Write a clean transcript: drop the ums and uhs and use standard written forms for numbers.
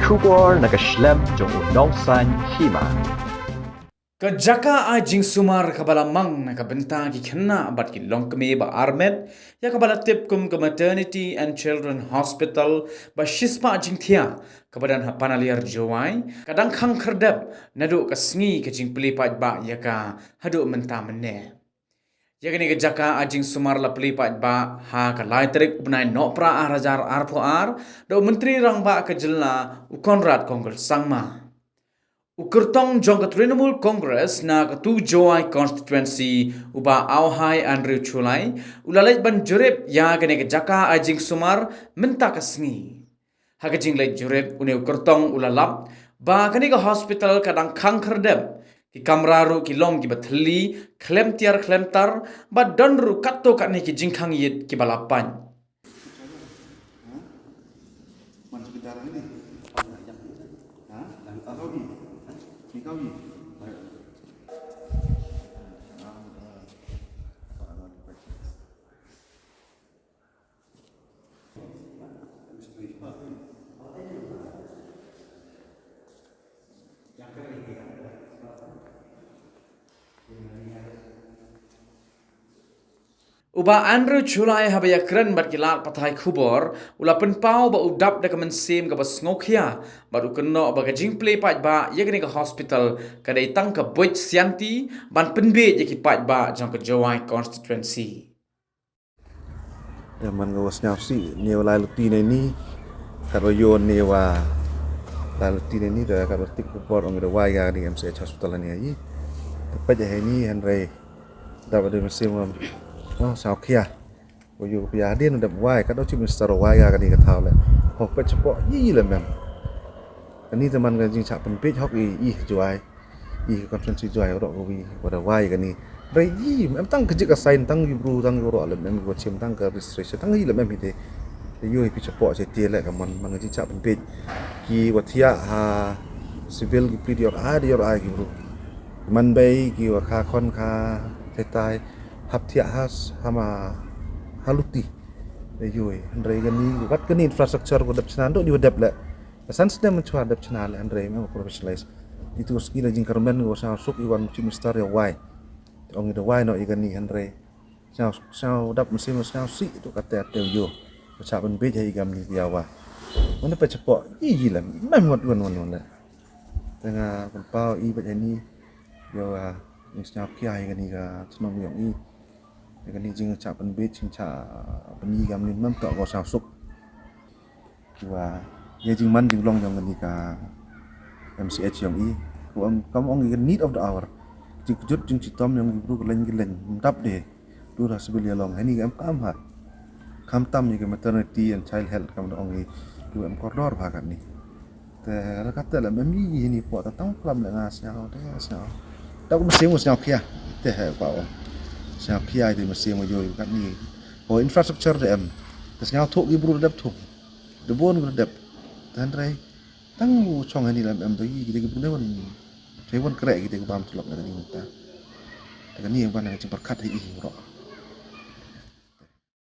kubor nakaslem jong unongsan Hima. Ke Jaka Jingsumar kabalamang na Bynta ki Khynnah bat ki Longkmie ba Armed ya kabala tip kum ke Maternity and Children Hospital ba Shispa Jingthia kabadan panaliar Jowai kadang khang kerdep Naduh ke sngi ke jing pelipat ba ya ka hadu menta menne. Ya kini ke Jaka Jingsumar la pelipat ba ha ka laitrik benai nopra arajar arpoar do menteri rang ba ke jelna ukonrat kongol sangma. Ukurtong jong ke Trinamool Congress na ketu Jowai constituency uba auhai Andrew Chulai ulalait ban jurip ya kene ke Jaka Jingsumar menta kesngi. Ha ke jing lait jurip une ukurtong ulalap ba kene ke hospital kadang khang kerdem ki kamraru ki lom ki bathli klem tar ba donru katto kat ni ki jingkhang yit ki balapan. Uba Andrew Chulai habaya keren bat kilat patai kubor ula penpau ba udap da kemen sim ka bas ngokia baru kena ba gajing play pat ba ya kene ke hospital kadai tang ke boit sianti ban penbe je ki pat ba jang ke Jowai constituency. Ya man gawas nyausi ni wala luti ni karo yon ni wa la luti ni da karo tik kubor ong da wai ga di MCH hospital ni ai tepat je ni Andre da ba de mesim oh sao kia wo yu pia din da wai ka do chi Mr. Wai ga ni ka thau le hok pa chapo yi le mem ani te man ga jing cha pen page hok i Jowai i conference Jowai ro go wi wa da wai ga ni bai yi mem tang ka jik ka sign tang yu bru tang ro le mem go chim tang ka registration tang yi le mem hi de yu pi chapo che tie le ka man man ga jing cha pen page ki wa thia ha civil ki period a di ro ai ki bru man bai ki wa kha khon kha tai hap thia has hama haluti yoi andre gani wat gani infrastructure ko dap chana do di dap la san stem chwa dap chana la andre me professionalize itu skill jing karmen go sa suk iwan chi mister ya wai ong ida wai no igani andre sao dap mesin sao si itu kata tel yo cha ban be jai gam ni ya wa mana pa chapo yi la mai mot wan la tengah pau i ba ni yo ni snap kia igani ga chnom yong i cái này chính cha phân biệt chính cha phân yi gam nên mắm tọa vào sao súc và giờ chính man chính long trong cái này cả MCH yang i kamu orang cái need of the hour chính chút chính chỉ tom yang ibu cái lên đáp để tu ra sebelah long ini em kam ha kam tam như cái maternity and child health kamu orang ini tu em koridor bahagian niแต่kata lah mami ini buat tatang pelam dengan siapa dia siapa tak mesti siapa kia teh apa sao kia thì mà xem mà rồi các ni hồi infrastructure để em cái nhau thuộc cái buru đẹp thuộc the bone cũng đẹp thành ra tăng trong cái này làm em thấy cái buru đấy mình thấy vẫn cái này cái bám thuộc lại cái này người ta cái này em quan này chỉ bắt cắt hay gì đó